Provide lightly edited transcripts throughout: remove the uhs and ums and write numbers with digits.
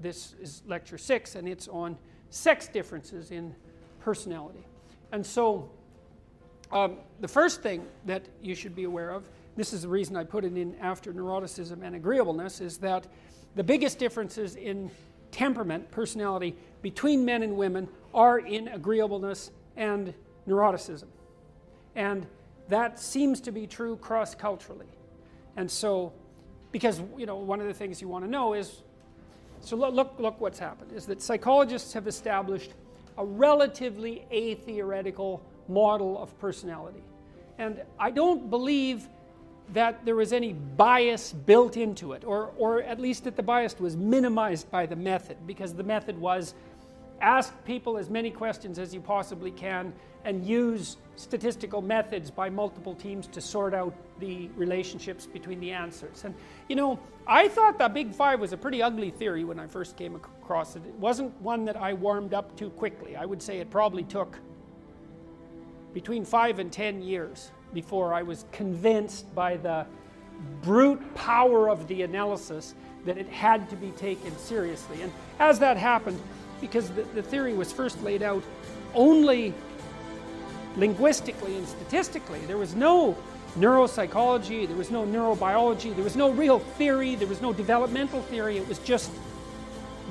This is lecture 6, and it's on sex differences in personality. And so the first thing that you should be aware of, this is the reason I put it in after neuroticism and agreeableness, is that the biggest differences in temperament, personality, between men and women are in agreeableness and neuroticism. And that seems to be true cross-culturally. And so, because one of the things you want to know is, so look what's happened, is that psychologists have established a relatively atheoretical model of personality. And I don't believe that there was any bias built into it, or at least that the bias was minimized by the method, because the method was ask people as many questions as you possibly can and use statistical methods by multiple teams to sort out the relationships between the answers. And I thought the Big Five was a pretty ugly theory when I first came across it. It wasn't one that I warmed up to quickly. I would say it probably took between 5 and 10 years before I was convinced by the brute power of the analysis that it had to be taken seriously. And as that happened, because the theory was first laid out only linguistically and statistically, there was no neuropsychology, there was no neurobiology, there was no real theory, there was no developmental theory, it was just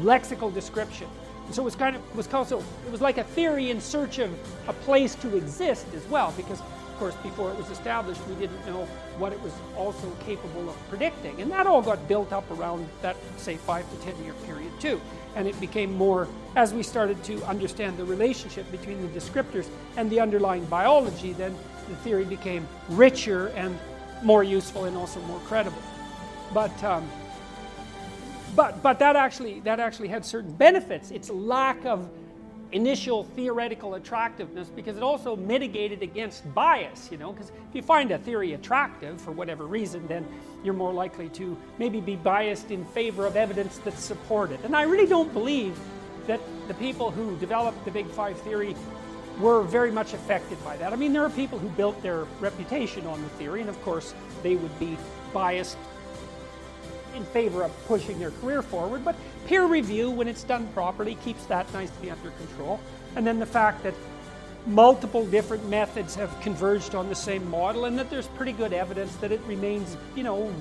lexical description. And so it was like a theory in search of a place to exist as well, because of course before it was established we didn't know what it was also capable of predicting. And that all got built up around that, say, 5 to 10 year period too. And it became more, as we started to understand the relationship between the descriptors and the underlying biology, then the theory became richer and more useful and also more credible. But that actually had certain benefits. Its lack of initial theoretical attractiveness, because it also mitigated against bias, because if you find a theory attractive for whatever reason, then you're more likely to maybe be biased in favor of evidence that support it. And I really don't believe that the people who developed the Big Five theory were very much affected by that. I mean, there are people who built their reputation on the theory, and of course they would be biased in favor of pushing their career forward, but peer review, when it's done properly, keeps that nicely under control. And then the fact that multiple different methods have converged on the same model, and that there's pretty good evidence that it remains,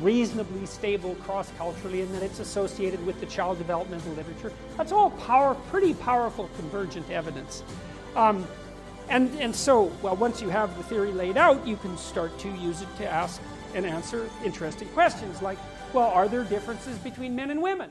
reasonably stable cross-culturally, and that it's associated with the child developmental literature. That's all pretty powerful convergent evidence. And so, well, once you have the theory laid out, you can start to use it to ask and answer interesting questions like, well, are there differences between men and women?